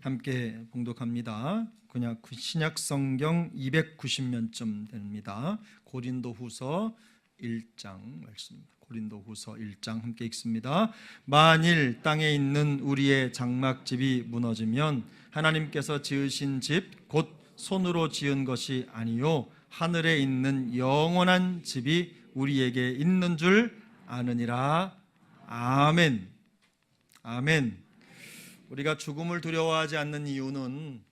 함께 봉독합니다. 그냥 신약성경 290면쯤 됩니다. 고린도후서 1장 말씀입니다. 고린도후서 1장 함께 읽습니다. 만일 땅에 있는 우리의 장막집이 무너지면 하나님께서 지으신 집 곧 손으로 지은 것이 아니요 하늘에 있는 영원한 집이 우리에게 있는 줄 아느니라. 아멘. 아멘. 우리가 죽음을 두려워하지 않는 이유는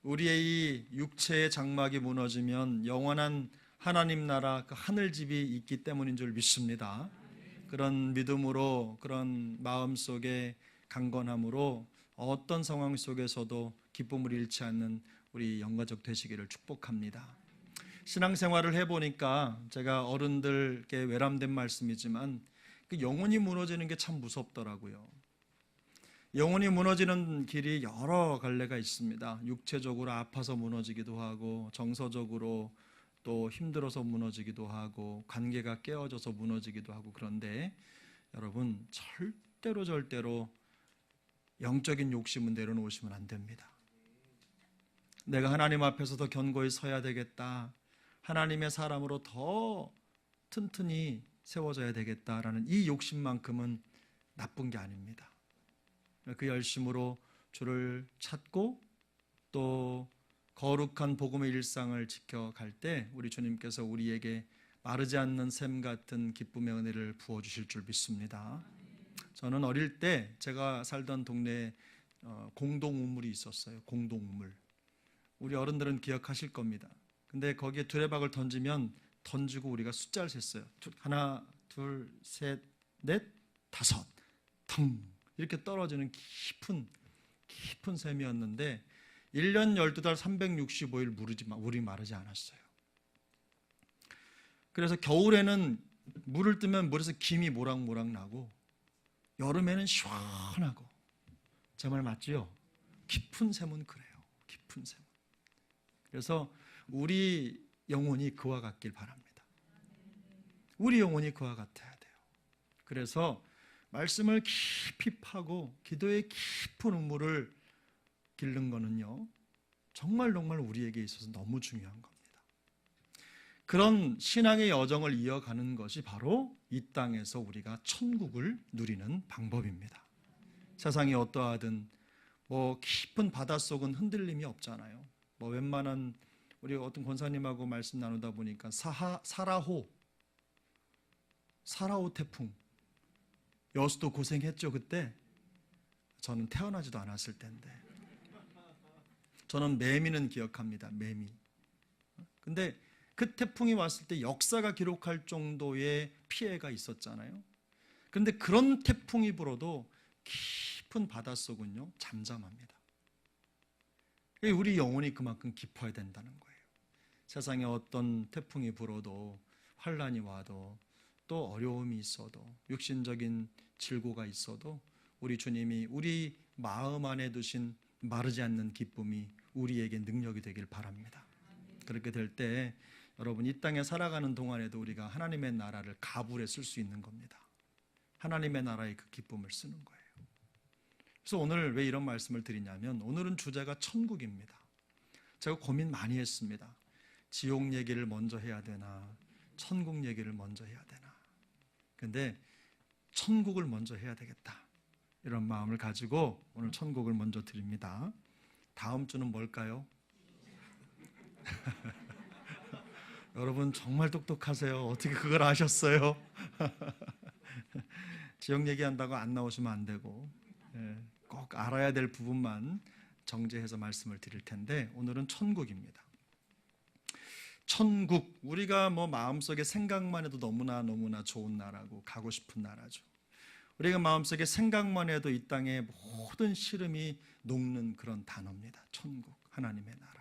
우리의 이 육체의 장막이 무너지면 영원한 하나님 나라 그 하늘집이 있기 때문인 줄 믿습니다. 그런 믿음으로, 그런 마음속에 강건함으로 어떤 상황 속에서도 기쁨을 잃지 않는 우리 영가족 되시기를 축복합니다. 신앙생활을 해보니까 제가 어른들께 외람된 말씀이지만 그 영혼이 무너지는 게 참 무섭더라고요. 영혼이 무너지는 길이 여러 갈래가 있습니다. 육체적으로 아파서 무너지기도 하고, 정서적으로 또 힘들어서 무너지기도 하고, 관계가 깨어져서 무너지기도 하고. 그런데 여러분, 절대로 영적인 욕심은 내려놓으시면 안 됩니다. 내가 하나님 앞에서 더 견고히 서야 되겠다, 하나님의 사람으로 더 튼튼히 세워져야 되겠다라는 이 욕심만큼은 나쁜 게 아닙니다. 그 열심으로 주를 찾고 또 거룩한 복음의 일상을 지켜갈 때 우리 주님께서 우리에게 마르지 않는 샘 같은 기쁨의 은혜를 부어주실 줄 믿습니다. 저는 어릴 때 제가 살던 동네에 공동우물이 있었어요. 공동우물. 우리 어른들은 기억하실 겁니다. 근데 거기에 두레박을 던지면 던지고 우리가 숫자를 셌어요. 하나, 둘, 셋, 넷, 다섯, 텅 이렇게 떨어지는 깊은 샘이었는데 1년 12달 365일 물이 마르지 않았어요. 그래서 겨울에는 물을 뜨면 물에서 김이 모락모락 나고 여름에는 시원하고. 제 말 맞지요? 깊은 샘은 그래요. 깊은 샘은. 그래서 우리 영혼이 그와 같길 바랍니다. 우리 영혼이 그와 같아야 돼요. 그래서 말씀을 깊이 파고 기도의 깊은 우물을 기른 거는요, 정말 우리에게 있어서 너무 중요한 겁니다. 그런 신앙의 여정을 이어가는 것이 바로 이 땅에서 우리가 천국을 누리는 방법입니다. 세상이 어떠하든 깊은 바닷속은 흔들림이 없잖아요. 웬만한 우리 어떤 권사님하고 말씀 나누다 보니까 사라호 태풍, 여수도 고생했죠. 그때 저는 태어나지도 않았을 텐데. 저는 매미는 기억합니다. 매미. 근데 그 태풍이 왔을 때 역사가 기록할 정도의 피해가 있었잖아요. 그런데 그런 태풍이 불어도 깊은 바닷속은요 잠잠합니다. 우리 영혼이 그만큼 깊어야 된다는 거예요. 세상에 어떤 태풍이 불어도, 환란이 와도, 또 어려움이 있어도, 육신적인 질고가 있어도 우리 주님이 우리 마음 안에 두신 마르지 않는 기쁨이 우리에게 능력이 되길 바랍니다. 그렇게 될 때 여러분, 이 땅에 살아가는 동안에도 우리가 하나님의 나라를 가불에 쓸 수 있는 겁니다. 하나님의 나라의 그 기쁨을 쓰는 거예요. 그래서 오늘 왜 이런 말씀을 드리냐면, 오늘은 주제가 천국입니다. 제가 고민 많이 했습니다. 지옥 얘기를 먼저 해야 되나, 천국 얘기를 먼저 해야 되나. 근데 천국을 먼저 해야 되겠다, 이런 마음을 가지고 오늘 천국을 먼저 드립니다. 다음 주는 뭘까요? 여러분 정말 똑똑하세요. 어떻게 그걸 아셨어요? 지역 얘기한다고 안 나오시면 안 되고, 꼭 알아야 될 부분만 정제해서 말씀을 드릴 텐데, 오늘은 천국입니다. 천국, 우리가 마음속에 생각만 해도 너무나 좋은 나라고 가고 싶은 나라죠. 우리가 마음속에 생각만 해도 이 땅의 모든 시름이 녹는 그런 단어입니다. 천국, 하나님의 나라.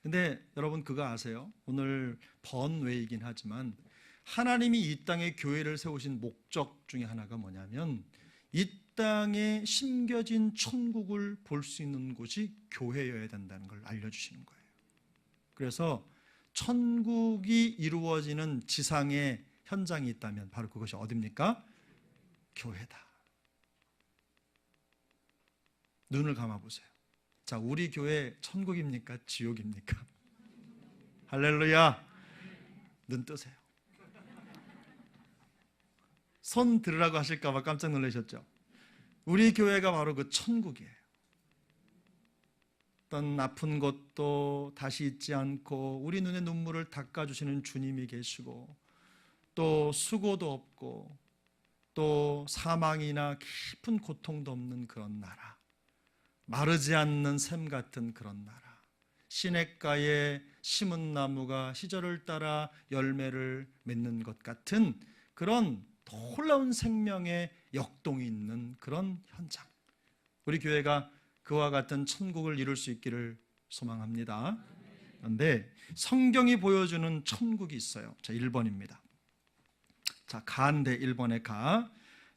근데 여러분 그거 아세요? 오늘 번외이긴 하지만 하나님이 이 땅에 교회를 세우신 목적 중에 하나가 뭐냐면, 이 땅에 심겨진 천국을 볼 수 있는 곳이 교회여야 된다는 걸 알려주시는 거예요. 그래서 천국이 이루어지는 지상의 현장이 있다면 바로 그것이 어디입니까? 교회다. 눈을 감아보세요. 자, 우리 교회 천국입니까? 지옥입니까? 할렐루야. 눈 뜨세요. 손 들으라고 하실까 봐 깜짝 놀라셨죠? 우리 교회가 바로 그 천국이에요. 어떤 아픈 것도 다시 잊지 않고 우리 눈의 눈물을 닦아주시는 주님이 계시고, 또 수고도 없고 또 사망이나 깊은 고통도 없는 그런 나라, 마르지 않는 샘 같은 그런 나라, 시냇가에 심은 나무가 시절을 따라 열매를 맺는 것 같은 그런 놀라운 생명의 역동이 있는 그런 현장, 우리 교회가 그와 같은 천국을 이룰 수 있기를 소망합니다. 그런데 성경이 보여주는 천국이 있어요. 자, 1번입니다. 자, 가인데 1번에 가.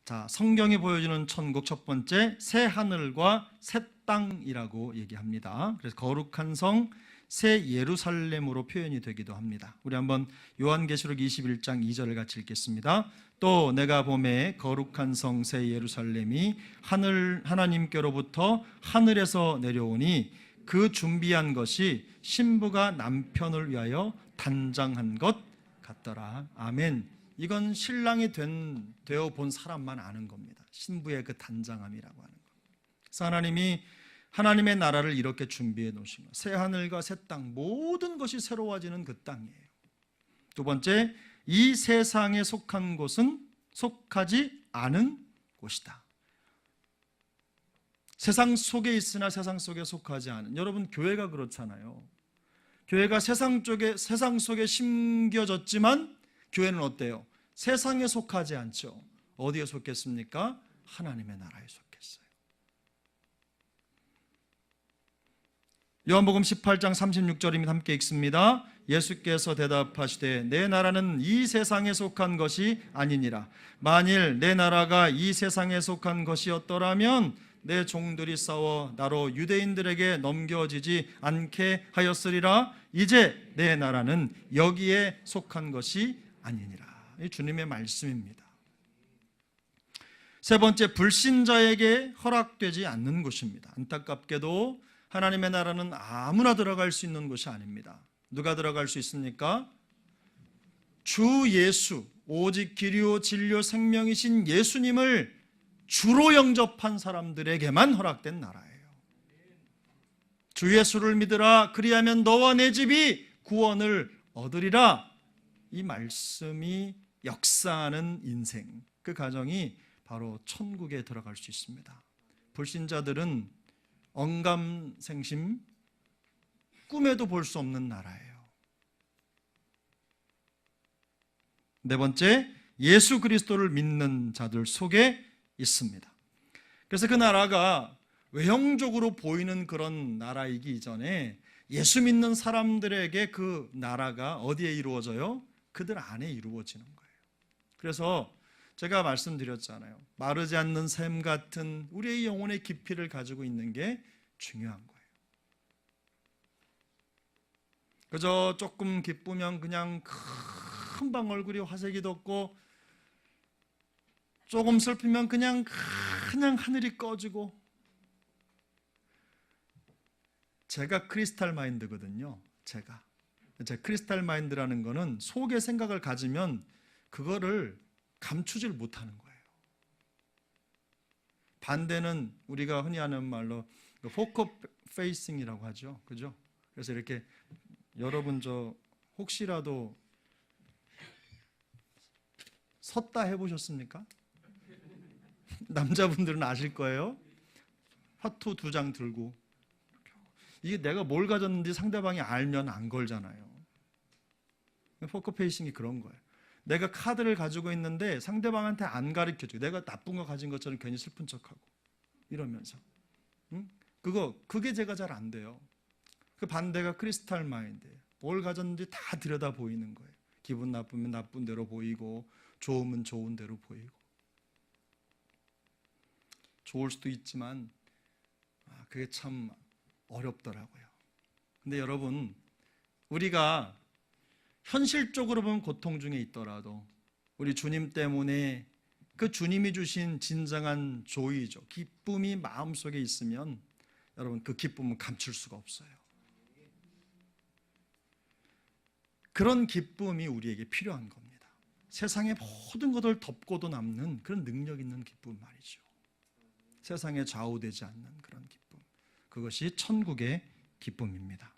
자, 성경이 보여주는 천국 첫 번째, 새 하늘과 새 땅이라고 얘기합니다. 그래서 거룩한 성, 새 예루살렘으로 표현이 되기도 합니다. 우리 한번 요한계시록 21장 2절을 같이 읽겠습니다. 또 내가 보매 거룩한 성 새 예루살렘이 하나님께로부터 하늘에서 내려오니 그 준비한 것이 신부가 남편을 위하여 단장한 것 같더라. 아멘. 이건 신랑이 되어 본 사람만 아는 겁니다. 신부의 그 단장함이라고 하는 것. 그래서 하나님이 하나님의 나라를 이렇게 준비해 놓으신 거예요. 새 하늘과 새 땅, 모든 것이 새로워지는 그 땅이에요. 두 번째, 이 세상에 속한 곳은 속하지 않은 곳이다. 세상 속에 있으나 세상 속에 속하지 않은. 여러분, 교회가 그렇잖아요. 교회가 세상 속에 심겨졌지만 교회는 어때요? 세상에 속하지 않죠. 어디에 속했습니까? 하나님의 나라에 속했어요. 요한복음 18장 36절입니다. 함께 읽습니다. 예수께서 대답하시되 내 나라는 이 세상에 속한 것이 아니니라. 만일 내 나라가 이 세상에 속한 것이었더라면 내 종들이 싸워 나로 유대인들에게 넘겨지지 않게 하였으리라. 이제 내 나라는 여기에 속한 것이 아니니라. 이 주님의 말씀입니다. 세 번째, 불신자에게 허락되지 않는 곳입니다. 안타깝게도 하나님의 나라는 아무나 들어갈 수 있는 곳이 아닙니다. 누가 들어갈 수 있습니까? 주 예수, 오직 길이요 진리요 생명이신 예수님을 주로 영접한 사람들에게만 허락된 나라예요. 주 예수를 믿으라, 그리하면 너와 내 집이 구원을 얻으리라. 이 말씀이 역사하는 인생, 그 가정이 바로 천국에 들어갈 수 있습니다. 불신자들은 언감생심, 꿈에도 볼 수 없는 나라예요. 네 번째, 예수 그리스도를 믿는 자들 속에 있습니다. 그래서 그 나라가 외형적으로 보이는 그런 나라이기 이전에 예수 믿는 사람들에게 그 나라가 어디에 이루어져요? 그들 안에 이루어지는 거예요. 그래서 제가 말씀드렸잖아요. 마르지 않는 샘 같은 우리의 영혼의 깊이를 가지고 있는 게 중요한 거예요. 그저 조금 기쁘면 그냥 금방 얼굴이 화색이 돋고, 조금 슬프면 그냥 하늘이 꺼지고. 제가 크리스탈 마인드거든요. 제가 크리스탈 마인드라는 거는 속의 생각을 가지면 그거를 감추질 못하는 거예요. 반대는 우리가 흔히 하는 말로 포커 페이싱이라고 하죠. 그죠? 그래서 이렇게 여러분 혹시라도 섰다 해보셨습니까? 남자분들은 아실 거예요. 화투 2장 들고, 이게 내가 뭘 가졌는지 상대방이 알면 안 걸잖아요. 포커 페이싱이 그런 거예요. 내가 카드를 가지고 있는데 상대방한테 안 가르쳐줘. 내가 나쁜 거 가진 것처럼 괜히 슬픈 척하고 이러면서. 그게 제가 잘 안 돼요. 그 반대가 크리스탈 마인드예요. 뭘 가졌는지 다 들여다 보이는 거예요. 기분 나쁘면 나쁜 대로 보이고, 좋으면 좋은 대로 보이고. 좋을 수도 있지만 그게 참 어렵더라고요. 근데 여러분, 우리가 현실적으로 보면 고통 중에 있더라도 우리 주님 때문에 그 주님이 주신 진정한 조이죠. 기쁨이 마음속에 있으면 여러분 그 기쁨은 감출 수가 없어요. 그런 기쁨이 우리에게 필요한 겁니다. 세상의 모든 것을 덮고도 남는 그런 능력 있는 기쁨 말이죠. 세상에 좌우되지 않는 그런 기쁨. 그것이 천국의 기쁨입니다.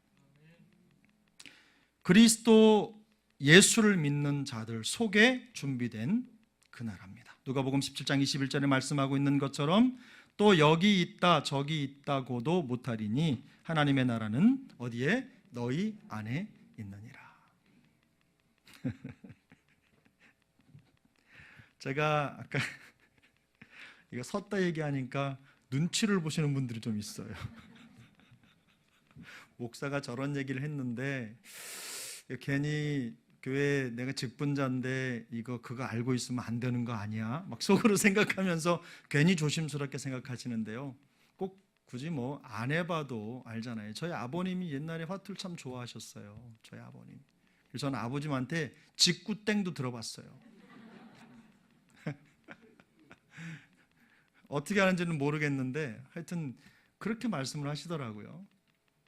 그리스도 예수를 믿는 자들 속에 준비된 그 나라입니다. 누가복음 17장 21절에 말씀하고 있는 것처럼 또 여기 있다 저기 있다고도 못하리니 하나님의 나라는 어디에? 너희 안에 있느니라. 제가 아까 이거 섰다 얘기하니까 눈치를 보시는 분들이 좀 있어요. 목사가 저런 얘기를 했는데 괜히 교회 내가 직분자인데 그거 알고 있으면 안 되는 거 아니야? 막 속으로 생각하면서 괜히 조심스럽게 생각하시는데요. 꼭 굳이 뭐 안 해봐도 알잖아요. 저희 아버님이 옛날에 화투를 참 좋아하셨어요. 저희 아버님. 그래서 저는 아버님한테 직구땡도 들어봤어요. 어떻게 하는지는 모르겠는데 하여튼 그렇게 말씀을 하시더라고요.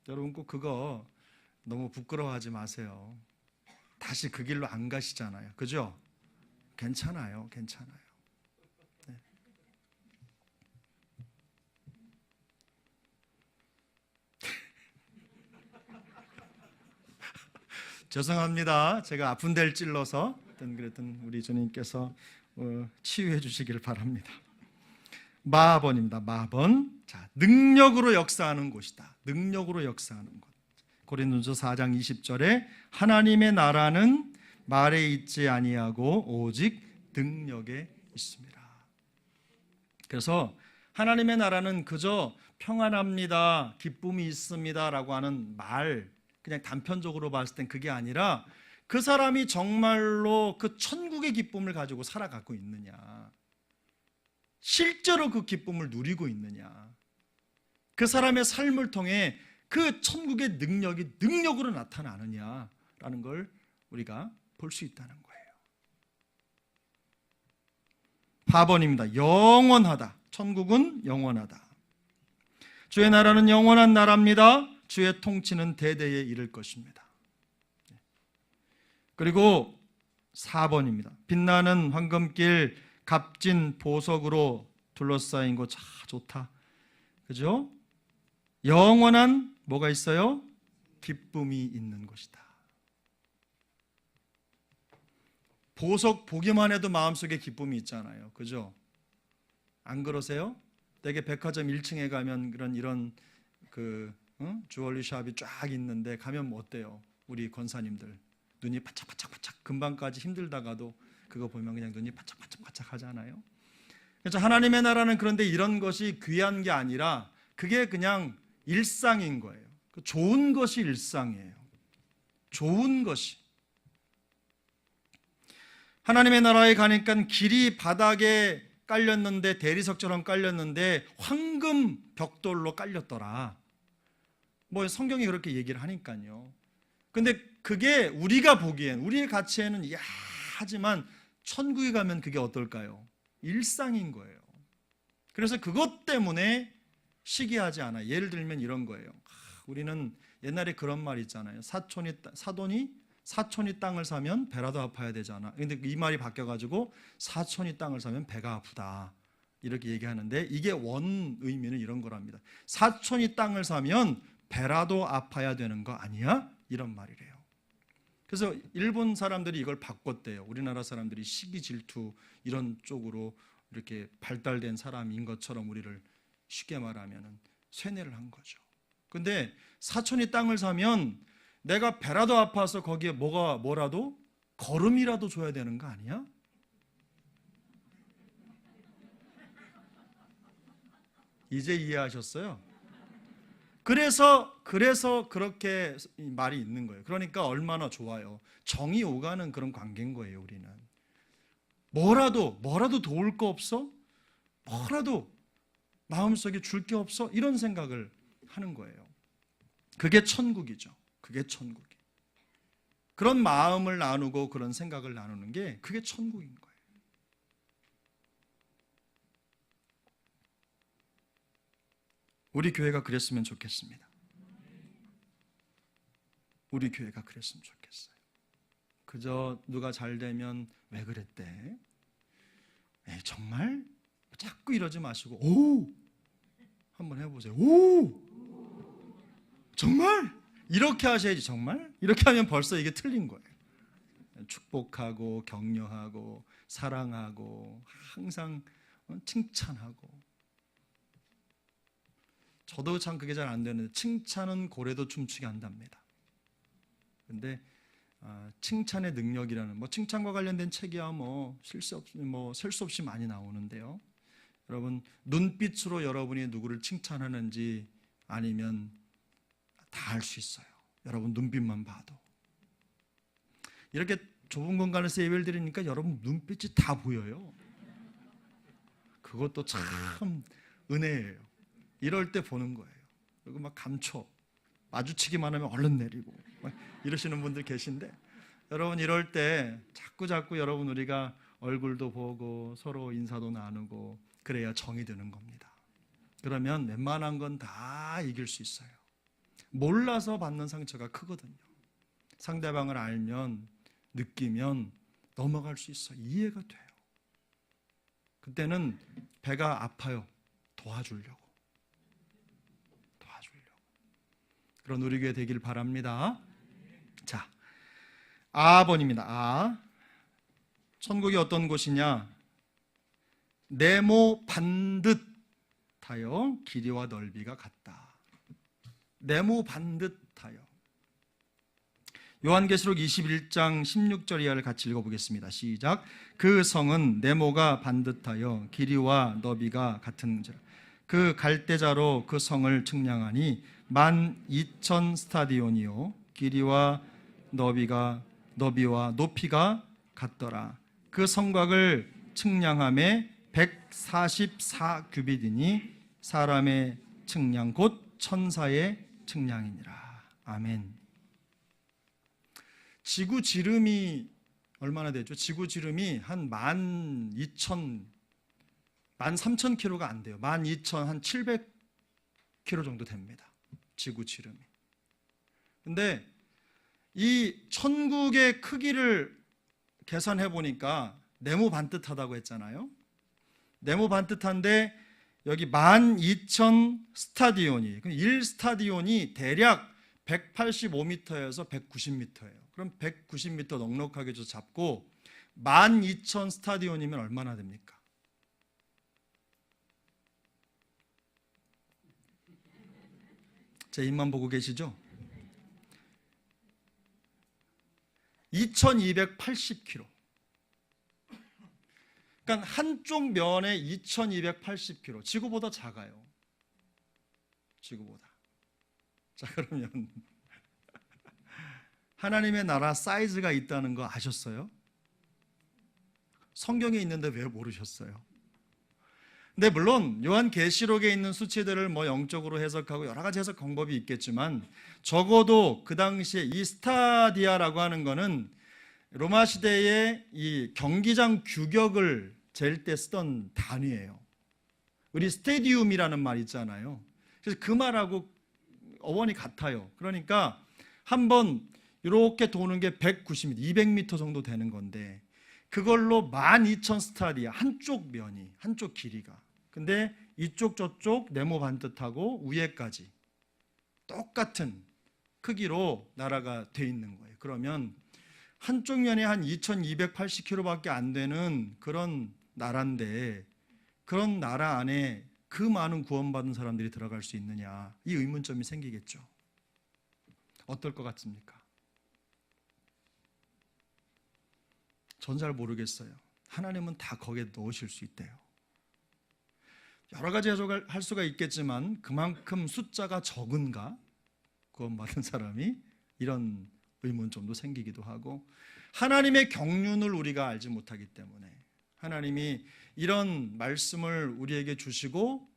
여러분 꼭 그거 너무 부끄러워하지 마세요. 다시 그 길로 안 가시잖아요. 그죠? 괜찮아요. 괜찮아요. 네. 죄송합니다. 제가 아픈 데를 찔러서 그랬던 우리 주님께서 치유해 주시기를 바랍니다. 마하본입니다. 마하본. 자, 능력으로 역사하는 곳이다. 능력으로 역사하는 곳. 고린도전서 4장 20절에 하나님의 나라는 말에 있지 아니하고 오직 능력에 있습니다. 그래서 하나님의 나라는 그저 평안합니다, 기쁨이 있습니다라고 하는 말, 그냥 단편적으로 봤을 땐 그게 아니라 그 사람이 정말로 그 천국의 기쁨을 가지고 살아가고 있느냐, 실제로 그 기쁨을 누리고 있느냐, 그 사람의 삶을 통해 그 천국의 능력이 능력으로 나타나느냐라는 걸 우리가 볼 수 있다는 거예요. 4번입니다. 영원하다. 천국은 영원하다. 주의 나라는 영원한 나라입니다. 주의 통치는 대대에 이를 것입니다. 그리고 4번입니다. 빛나는 황금길 값진 보석으로 둘러싸인 곳, 좋다. 그죠? 영원한 뭐가 있어요? 기쁨이 있는 곳이다. 보석 보기만 해도 마음속에 기쁨이 있잖아요. 그죠? 안 그러세요? 되게 백화점 1층에 가면 이런 주얼리 샵이 쫙 있는데 가면 뭐 어때요? 우리 권사님들 눈이 바짝바짝바짝, 금방까지 힘들다가도 그거 보면 그냥 눈이 바짝바짝바짝 하잖아요. 그래서 하나님의 나라는 그런데 이런 것이 귀한 게 아니라 그게 그냥 일상인 거예요. 좋은 것이 일상이에요. 좋은 것이. 하나님의 나라에 가니까 길이 바닥에 깔렸는데, 대리석처럼 깔렸는데 황금 벽돌로 깔렸더라. 뭐 성경이 그렇게 얘기를 하니까요. 근데 그게 우리가 보기엔, 우리의 가치에는 하지만 천국에 가면 그게 어떨까요? 일상인 거예요. 그래서 그것 때문에 시기하지 않아. 예를 들면 이런 거예요. 우리는 옛날에 그런 말 있잖아요. 사촌이 땅을 사면 배라도 아파야 되잖아. 근데 이 말이 바뀌어가지고 사촌이 땅을 사면 배가 아프다, 이렇게 얘기하는데, 이게 원 의미는 이런 거랍니다. 사촌이 땅을 사면 배라도 아파야 되는 거 아니야? 이런 말이래요. 그래서 일본 사람들이 이걸 바꿨대요. 우리나라 사람들이 시기 질투 이런 쪽으로 이렇게 발달된 사람인 것처럼 우리를 쉽게 말하면 쇠뇌를 한 거죠. 근데 사촌이 땅을 사면 내가 배라도 아파서 거기에 뭐라도 걸음이라도 줘야 되는 거 아니야? 이제 이해하셨어요? 그래서 그렇게 말이 있는 거예요. 그러니까 얼마나 좋아요. 정이 오가는 그런 관계인 거예요. 우리는 뭐라도 도울 거 없어? 뭐라도 마음속에 줄 게 없어? 이런 생각을 하는 거예요. 그게 천국이죠. 그게 천국이. 그런 마음을 나누고 그런 생각을 나누는 게 그게 천국인 거예요. 우리 교회가 그랬으면 좋겠습니다. 우리 교회가 그랬으면 좋겠어요. 그저 누가 잘 되면 왜 그랬대? 에이, 정말? 자꾸 이러지 마시고 오! 한번 해보세요. 오! 정말? 이렇게 하셔야지. 정말? 이렇게 하면 벌써 이게 틀린 거예요. 축복하고 격려하고 사랑하고 항상 칭찬하고. 저도 참 그게 잘 안 되는데 칭찬은 고래도 춤추게 한답니다. 근데 칭찬의 능력이라는 칭찬과 관련된 책이야 셀 수 없이 많이 나오는데요. 여러분 눈빛으로 여러분이 누구를 칭찬하는지 아니면 다 알 수 있어요. 여러분 눈빛만 봐도. 이렇게 좁은 공간에서 예배를 드리니까 여러분 눈빛이 다 보여요. 그것도 참 은혜예요. 이럴 때 보는 거예요. 그리고 막 감춰 마주치기만 하면 얼른 내리고 이러시는 분들 계신데, 여러분 이럴 때 자꾸 여러분 우리가 얼굴도 보고 서로 인사도 나누고 그래야 정이 드는 겁니다. 그러면 웬만한 건 다 이길 수 있어요. 몰라서 받는 상처가 크거든요. 상대방을 알면 느끼면 넘어갈 수 있어요. 이해가 돼요. 그때는 배가 아파요. 도와주려고. 그런 우리 교회 되길 바랍니다. 자, 아번입니다. 아. 천국이 어떤 곳이냐? 네모 반듯하여 길이와 넓이가 같다. 네모 반듯하여. 요한계시록 21장 16절 이하를 같이 읽어보겠습니다. 시작. 그 성은 네모가 반듯하여 길이와 너비가 같은지라. 그 갈대자로 그 성을 측량하니 12,000 스타디온이요 길이와 너비와 높이가 같더라. 그 성곽을 측량함에 144 규빗이니 사람의 측량 곧 천사의 측량이니라. 아멘. 지구 지름이 얼마나 되죠? 지구 지름이 한 13,000km가 안 돼요. 12,700km 정도 됩니다. 지구 지름이. 근데 이 천국의 크기를 계산해 보니까 네모 반듯하다고 했잖아요. 네모 반듯한데 여기 12,000 스타디온이, 1스타디온이 대략 185m에서 190m예요. 그럼 190m 넉넉하게 잡고 12,000 스타디온이면 얼마나 됩니까? 제 입만 보고 계시죠? 2280km. 그러니까 한쪽 면에 2280km. 지구보다 작아요. 지구보다. 자, 그러면 하나님의 나라 사이즈가 있다는 거 아셨어요? 성경에 있는데 왜 모르셨어요? 근데 물론 요한계시록에 있는 수치들을 영적으로 해석하고 여러 가지 해석 방법이 있겠지만, 적어도 그 당시에 이 스타디아라고 하는 거는 로마 시대의 이 경기장 규격을 잴 때 쓰던 단위예요. 우리 스테디움이라는 말 있잖아요. 그래서 그 말하고 어원이 같아요. 그러니까 한번 이렇게 도는 게 190m, 200m 정도 되는 건데, 그걸로 12,000 스타디아, 한쪽 면이, 한쪽 길이가. 근데 이쪽 저쪽 네모 반듯하고 위에까지 똑같은 크기로 나라가 돼 있는 거예요. 그러면 한쪽 면에 한 2280km밖에 안 되는 그런 나라인데, 그런 나라 안에 그 많은 구원받은 사람들이 들어갈 수 있느냐, 이 의문점이 생기겠죠. 어떨 것 같습니까? 전 잘 모르겠어요. 하나님은 다 거기에 넣으실 수 있대요. 여러 가지 해석을 할 수가 있겠지만, 그만큼 숫자가 적은가? 구원받은 사람이? 이런 의문점도 생기기도 하고, 하나님의 경륜을 우리가 알지 못하기 때문에, 하나님이 이런 말씀을 우리에게 주시고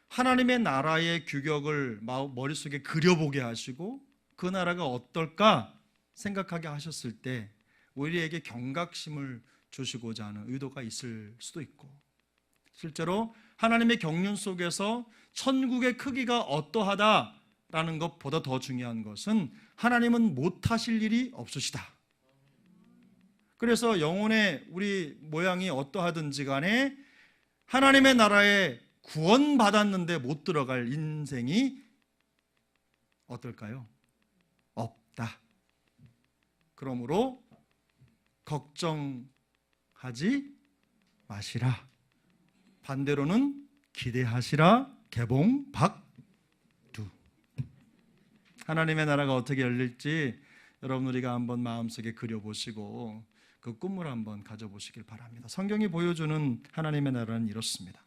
하나님의 나라의 규격을 머릿속에 그려보게 하시고 그 나라가 어떨까 생각하게 하셨을 때 우리에게 경각심을 주시고자 하는 의도가 있을 수도 있고, 실제로 하나님의 경륜 속에서 천국의 크기가 어떠하다라는 것보다 더 중요한 것은 하나님은 못하실 일이 없으시다. 그래서 영혼의 우리 모양이 어떠하든지 간에 하나님의 나라에 구원받았는데 못 들어갈 인생이 어떨까요? 없다. 그러므로 걱정하지 마시라. 반대로는 기대하시라. 개봉 박두. 하나님의 나라가 어떻게 열릴지 여러분 우리가 한번 마음속에 그려보시고 그 꿈을 한번 가져보시길 바랍니다. 성경이 보여주는 하나님의 나라는 이렇습니다.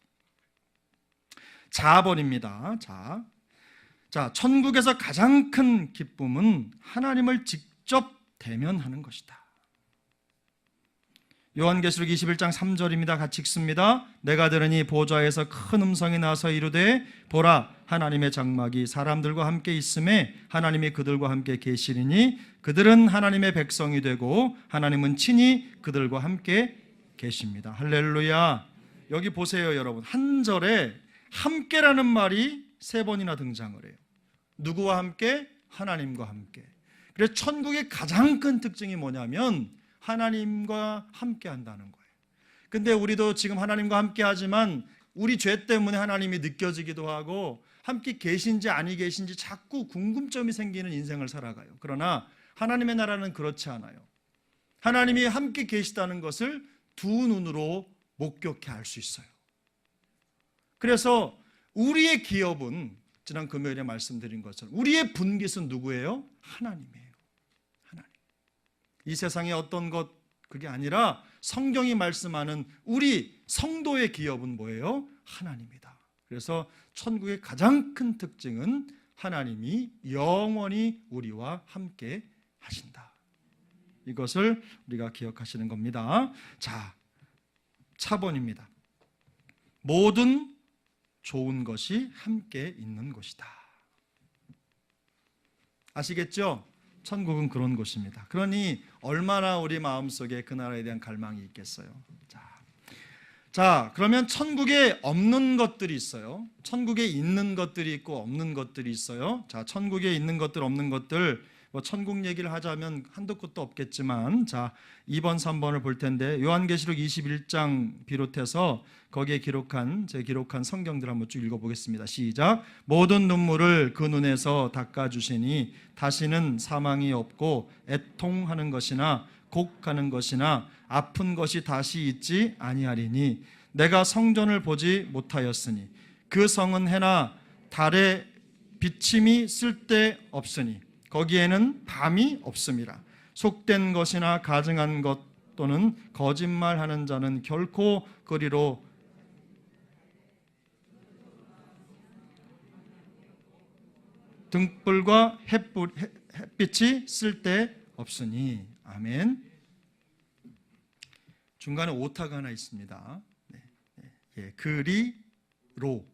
4번입니다. 자, 천국에서 가장 큰 기쁨은 하나님을 직접 대면하는 것이다. 요한계시록 21장 3절입니다. 같이 읽습니다. 내가 들으니 보좌에서 큰 음성이 나서 이르되 보라 하나님의 장막이 사람들과 함께 있음에 하나님이 그들과 함께 계시리니 그들은 하나님의 백성이 되고 하나님은 친히 그들과 함께 계십니다. 할렐루야. 여기 보세요 여러분. 한 절에 함께라는 말이 3번이나 등장을 해요. 누구와 함께? 하나님과 함께. 그래서 천국의 가장 큰 특징이 뭐냐면 하나님과 함께 한다는 거예요. 근데 우리도 지금 하나님과 함께 하지만 우리 죄 때문에 하나님이 느껴지기도 하고 함께 계신지 아니 계신지 자꾸 궁금점이 생기는 인생을 살아가요. 그러나 하나님의 나라는 그렇지 않아요. 하나님이 함께 계시다는 것을 두 눈으로 목격해 알 수 있어요. 그래서 우리의 기업은 지난 금요일에 말씀드린 것처럼 우리의 분깃은 누구예요? 하나님이에요. 하나님. 이 세상의 어떤 것 그게 아니라 성경이 말씀하는 우리 성도의 기업은 뭐예요? 하나님이다. 그래서 천국의 가장 큰 특징은 하나님이 영원히 우리와 함께 하신다. 이것을 우리가 기억하시는 겁니다. 자, 차본입니다. 모든 좋은 것이 함께 있는 곳이다. 아시겠죠? 천국은 그런 곳입니다. 그러니 얼마나 우리 마음속에 그 나라에 대한 갈망이 있겠어요. 자, 그러면 천국에 없는 것들이 있어요. 천국에 있는 것들이 있고 없는 것들이 있어요. 자, 천국에 있는 것들 없는 것들 뭐 천국 얘기를 하자면 한도 끝도 없겠지만 자 2번 3번을 볼 텐데 요한계시록 21장 비롯해서 거기에 기록한 성경들 한번 쭉 읽어보겠습니다. 시작. 모든 눈물을 그 눈에서 닦아주시니 다시는 사망이 없고 애통하는 것이나 곡하는 것이나 아픈 것이 다시 있지 아니하리니 내가 성전을 보지 못하였으니 그 성은 해나 달의 비침이 쓸데없으니 거기에는 밤이 없음이라. 속된 것이나 가증한 것 또는 거짓말하는 자는 결코 그리로 등불과 햇빛이 쓸데없으니. 아멘. 중간에 오타가 하나 있습니다. 그리로입니다.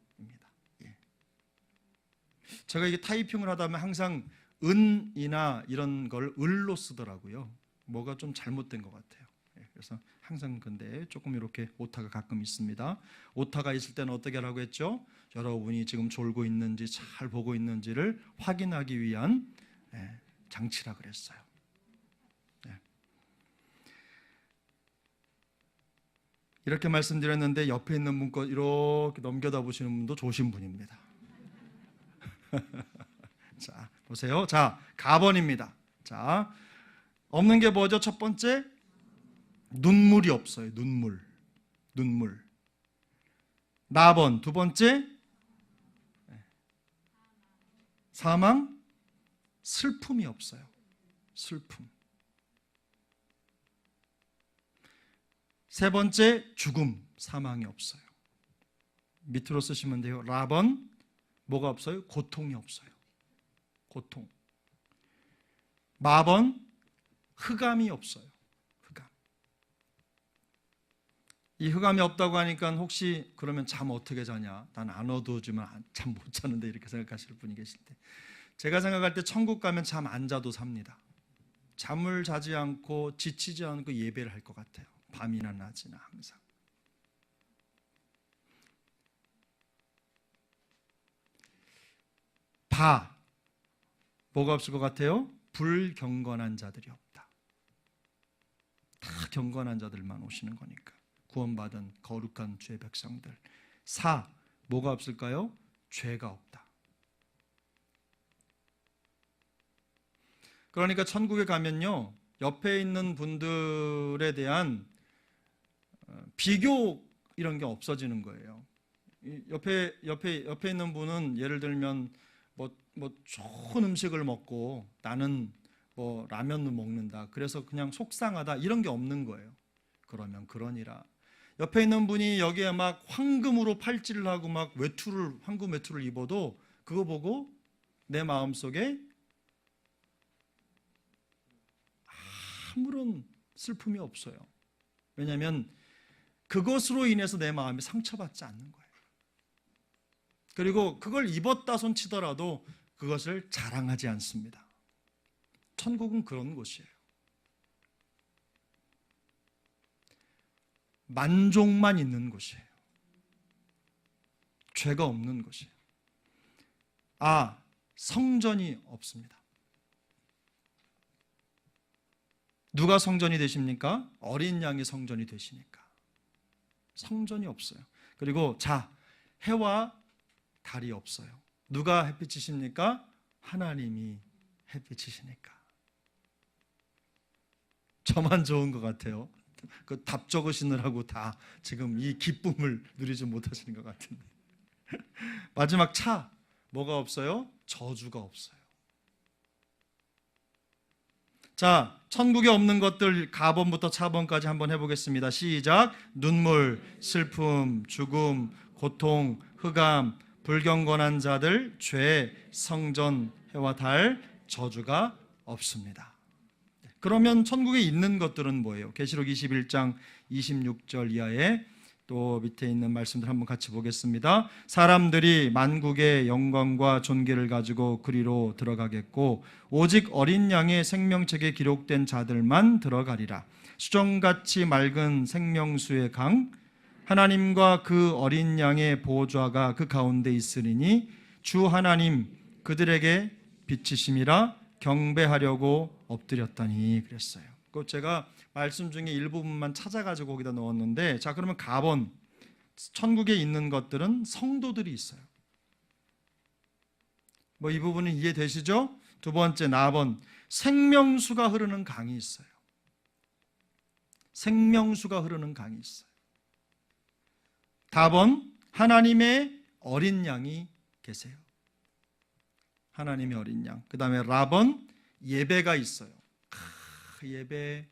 제가 이게 타이핑을 하다 보면 항상 은이나 이런 걸 을로 쓰더라고요. 뭐가 좀 잘못된 것 같아요. 그래서 항상 근데 조금 이렇게 오타가 가끔 있습니다. 오타가 있을 때는 어떻게 하라고 했죠? 여러분이 지금 졸고 있는지 잘 보고 있는지를 확인하기 위한 장치라 그랬어요. 이렇게 말씀드렸는데 옆에 있는 분 거 이렇게 넘겨다 보시는 분도 좋으신 분입니다. 자, 보세요. 자, 가번입니다. 자, 없는 게 뭐죠? 첫 번째, 눈물이 없어요. 눈물. 나번, 두 번째, 사망, 슬픔이 없어요. 슬픔. 세 번째, 죽음, 사망이 없어요. 밑으로 쓰시면 돼요. 라번, 뭐가 없어요? 고통이 없어요. 고통. 마번, 흑암이 없어요. 흑암. 이 흑암이 없다고 하니까 혹시 그러면 잠 어떻게 자냐? 난 안 어두워지면 잠 못 자는데 이렇게 생각하실 분이 계실 때 제가 생각할 때 천국 가면 잠 안 자도 삽니다. 잠을 자지 않고 지치지 않고 예배를 할 것 같아요. 밤이나 낮이나 항상. 다 뭐가 없을 것 같아요? 불경건한 자들이 없다. 다 경건한 자들만 오시는 거니까. 구원받은 거룩한 주의 백성들. 4. 뭐가 없을까요? 죄가 없다. 그러니까 천국에 가면요, 옆에 있는 분들에 대한 비교 이런 게 없어지는 거예요. 옆에 있는 분은 예를 들면 뭐 좋은 음식을 먹고 나는 뭐 라면을 먹는다. 그래서 그냥 속상하다. 이런 게 없는 거예요. 그러면 그러니라. 옆에 있는 분이 여기에 막 황금으로 팔찌를 하고 막 황금 외투를 입어도 그거 보고 내 마음속에 아무런 슬픔이 없어요. 왜냐하면 그것으로 인해서 내 마음이 상처받지 않는 거예요. 그리고 그걸 입었다 손치더라도 그것을 자랑하지 않습니다. 천국은 그런 곳이에요. 만족만 있는 곳이에요. 죄가 없는 곳이에요. 성전이 없습니다. 누가 성전이 되십니까? 어린 양이 성전이 되시니까. 성전이 없어요. 그리고 해와 달이 없어요. 누가 햇빛이십니까? 하나님이 햇빛이시니까. 저만 좋은 것 같아요. 그 답 적으시느라고 다 지금 이 기쁨을 누리지 못하시는 것 같은데. 마지막 뭐가 없어요? 저주가 없어요. 자, 천국에 없는 것들 가번부터 차번까지 한번 해보겠습니다. 시작. 눈물, 슬픔, 죽음, 고통, 흑암, 불경건한 자들, 죄, 성전, 해와 달, 저주가 없습니다. 그러면 천국에 있는 것들은 뭐예요? 계시록 21장 26절 이하에 또 밑에 있는 말씀들 한번 같이 보겠습니다. 사람들이 만국의 영광과 존귀를 가지고 그리로 들어가겠고 오직 어린 양의 생명책에 기록된 자들만 들어가리라. 수정같이 맑은 생명수의 강, 하나님과 그 어린 양의 보좌가 그 가운데 있으리니 주 하나님 그들에게 빛이심이라 경배하려고 엎드렸다니 그랬어요. 그 제가 말씀 중에 일부분만 찾아가지고 거기다 넣었는데, 자, 그러면 가번, 천국에 있는 것들은 성도들이 있어요. 뭐 이 부분은 이해되시죠? 두 번째 나번, 생명수가 흐르는 강이 있어요. 생명수가 흐르는 강이 있어요. 다번, 하나님의 어린 양이 계세요. 하나님의 어린 양. 그 다음에 라번, 예배가 있어요. 예배.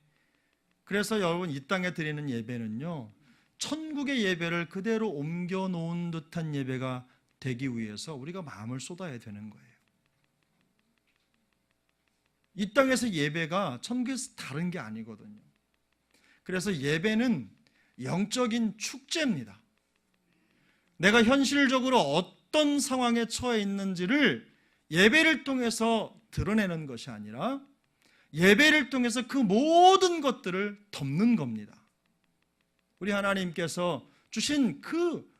그래서 여러분 이 땅에 드리는 예배는요, 천국의 예배를 그대로 옮겨 놓은 듯한 예배가 되기 위해서 우리가 마음을 쏟아야 되는 거예요. 이 땅에서 예배가 천국에서 다른 게 아니거든요. 그래서 예배는 영적인 축제입니다. 내가 현실적으로 어떤 상황에 처해 있는지를 예배를 통해서 드러내는 것이 아니라 예배를 통해서 그 모든 것들을 덮는 겁니다. 우리 하나님께서 주신 그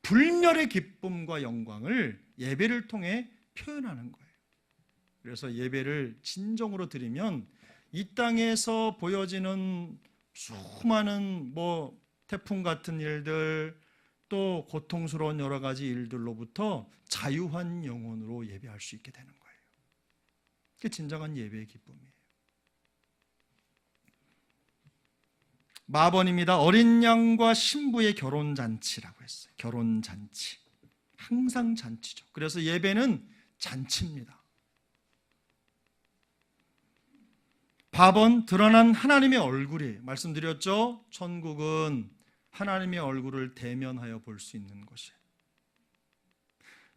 불멸의 기쁨과 영광을 예배를 통해 표현하는 거예요. 그래서 예배를 진정으로 드리면 이 땅에서 보여지는 수많은 태풍 같은 일들, 또 고통스러운 여러 가지 일들로부터 자유한 영혼으로 예배할 수 있게 되는 거예요. 그게 진정한 예배의 기쁨이에요. 마번입니다. 어린 양과 신부의 결혼잔치라고 했어요. 결혼잔치. 항상 잔치죠. 그래서 예배는 잔치입니다. 밥은 드러난 하나님의 얼굴이, 말씀드렸죠? 천국은 하나님의 얼굴을 대면하여 볼 수 있는 곳이에요.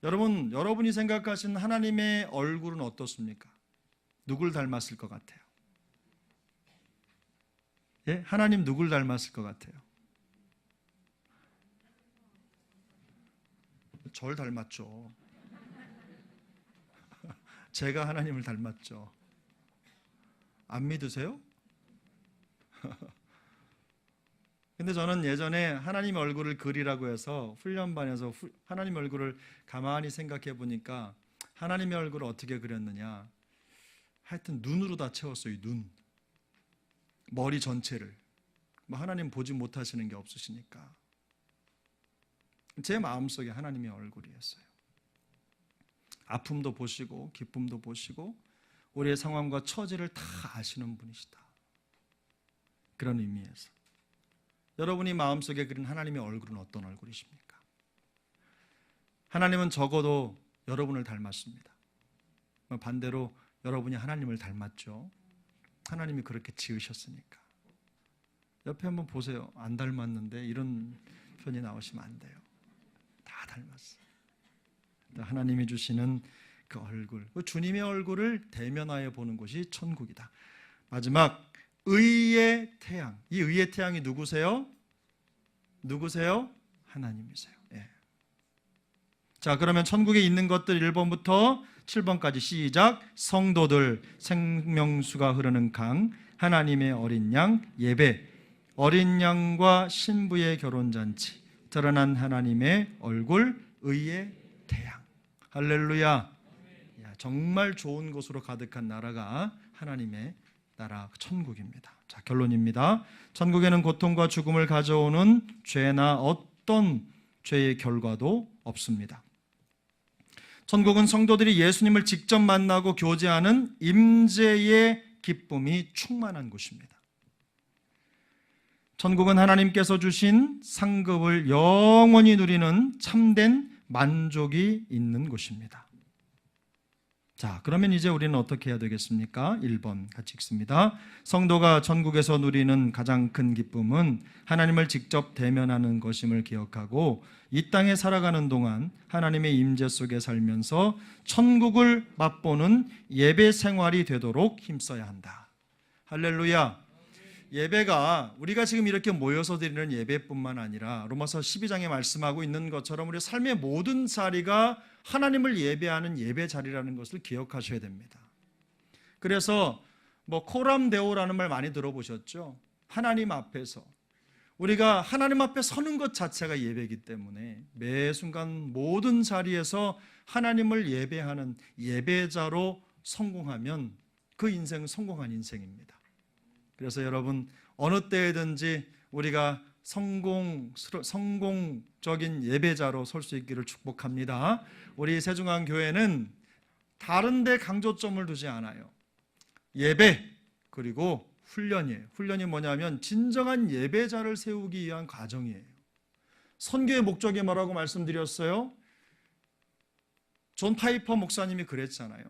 여러분이 생각하시는 하나님의 얼굴은 어떻습니까? 누굴 닮았을 것 같아요? 예? 하나님 누굴 닮았을 것 같아요? 절 닮았죠. 제가 하나님을 닮았죠. 안 믿으세요? 근데 저는 예전에 하나님 얼굴을 그리라고 해서 훈련반에서 하나님 얼굴을 가만히 생각해 보니까 하나님의 얼굴을 어떻게 그렸느냐? 하여튼 눈으로 다 채웠어요. 눈, 머리 전체를. 하나님 보지 못하시는 게 없으시니까. 제 마음속에 하나님의 얼굴이었어요. 아픔도 보시고 기쁨도 보시고 우리의 상황과 처지를 다 아시는 분이시다. 그런 의미에서 여러분이 마음속에 그린 하나님의 얼굴은 어떤 얼굴이십니까? 하나님은 적어도 여러분을 닮았습니다. 반대로 여러분이 하나님을 닮았죠. 하나님이 그렇게 지으셨으니까. 옆에 한번 보세요. 안 닮았는데 이런 표현이 나오시면 안 돼요. 다 닮았어요. 하나님이 주시는 그 얼굴, 그 주님의 얼굴을 대면하여 보는 곳이 천국이다. 마지막, 의의 태양. 이 의의 태양이 누구세요? 누구세요? 하나님이세요. 예. 자, 그러면 천국에 있는 것들 1번부터 7번까지 시작. 성도들, 생명수가 흐르는 강, 하나님의 어린 양, 예배, 어린 양과 신부의 결혼잔치, 드러난 하나님의 얼굴, 의의 태양. 할렐루야. 정말 좋은 곳으로 가득한 나라가 하나님의 나라 천국입니다. 자, 결론입니다. 천국에는 고통과 죽음을 가져오는 죄나 어떤 죄의 결과도 없습니다. 천국은 성도들이 예수님을 직접 만나고 교제하는 임재의 기쁨이 충만한 곳입니다. 천국은 하나님께서 주신 상급을 영원히 누리는 참된 만족이 있는 곳입니다. 자, 그러면 이제 우리는 어떻게 해야 되겠습니까? 1번 같이 읽습니다. 성도가 천국에서 누리는 가장 큰 기쁨은 하나님을 직접 대면하는 것임을 기억하고 이 땅에 살아가는 동안 하나님의 임재 속에 살면서 천국을 맛보는 예배 생활이 되도록 힘써야 한다. 할렐루야. 예배가 우리가 지금 이렇게 모여서 드리는 예배뿐만 아니라 로마서 12장에 말씀하고 있는 것처럼 우리 삶의 모든 자리가 하나님을 예배하는 예배 자리라는 것을 기억하셔야 됩니다. 그래서 코람 데오라는 말 많이 들어보셨죠? 하나님 앞에서 우리가 하나님 앞에 서는 것 자체가 예배이기 때문에 매 순간 모든 자리에서 하나님을 예배하는 예배자로 성공하면 그 인생은 성공한 인생입니다. 그래서 여러분 어느 때든지 우리가 성공적인 예배자로 설 수 있기를 축복합니다. 우리 세중앙교회는 다른 데 강조점을 두지 않아요. 예배 그리고 훈련이에요. 훈련이 뭐냐면 진정한 예배자를 세우기 위한 과정이에요. 선교의 목적이 뭐라고 말씀드렸어요? 존 파이퍼 목사님이 그랬잖아요.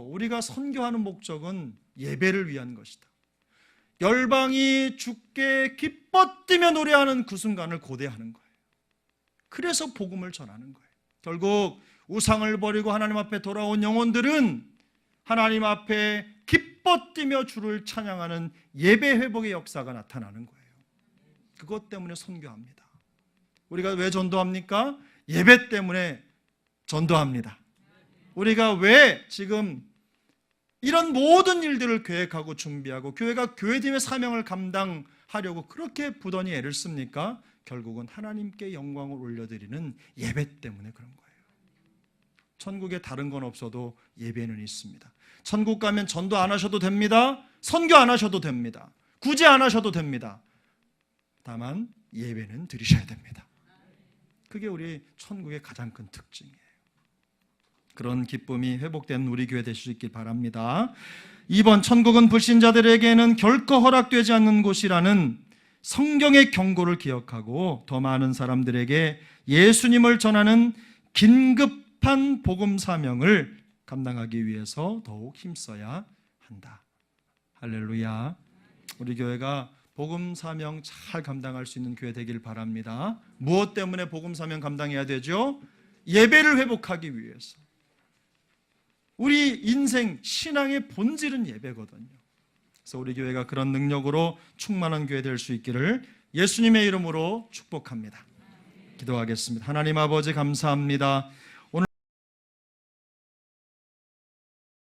우리가 선교하는 목적은 예배를 위한 것이다. 열방이 주께 기뻐 뛰며 노래하는 그 순간을 고대하는 거예요. 그래서 복음을 전하는 거예요. 결국 우상을 버리고 하나님 앞에 돌아온 영혼들은 하나님 앞에 기뻐 뛰며 주를 찬양하는 예배 회복의 역사가 나타나는 거예요. 그것 때문에 선교합니다. 우리가 왜 전도합니까? 예배 때문에 전도합니다. 우리가 왜 지금 이런 모든 일들을 계획하고 준비하고 교회가 교회팀의 사명을 감당하려고 그렇게 부단히 애를 씁니까? 결국은 하나님께 영광을 올려드리는 예배 때문에 그런 거예요. 천국에 다른 건 없어도 예배는 있습니다. 천국 가면 전도 안 하셔도 됩니다. 선교 안 하셔도 됩니다. 구제 안 하셔도 됩니다. 다만 예배는 드리셔야 됩니다. 그게 우리 천국의 가장 큰 특징이에요. 그런 기쁨이 회복된 우리 교회 되실 수 있길 바랍니다. 2번, 천국은 불신자들에게는 결코 허락되지 않는 곳이라는 성경의 경고를 기억하고 더 많은 사람들에게 예수님을 전하는 긴급한 복음 사명을 감당하기 위해서 더욱 힘써야 한다. 할렐루야. 우리 교회가 복음 사명 잘 감당할 수 있는 교회 되길 바랍니다. 무엇 때문에 복음 사명 감당해야 되죠? 예배를 회복하기 위해서. 우리 인생 신앙의 본질은 예배거든요. 그래서 우리 교회가 그런 능력으로 충만한 교회 될 수 있기를 예수님의 이름으로 축복합니다. 기도하겠습니다. 하나님 아버지 감사합니다.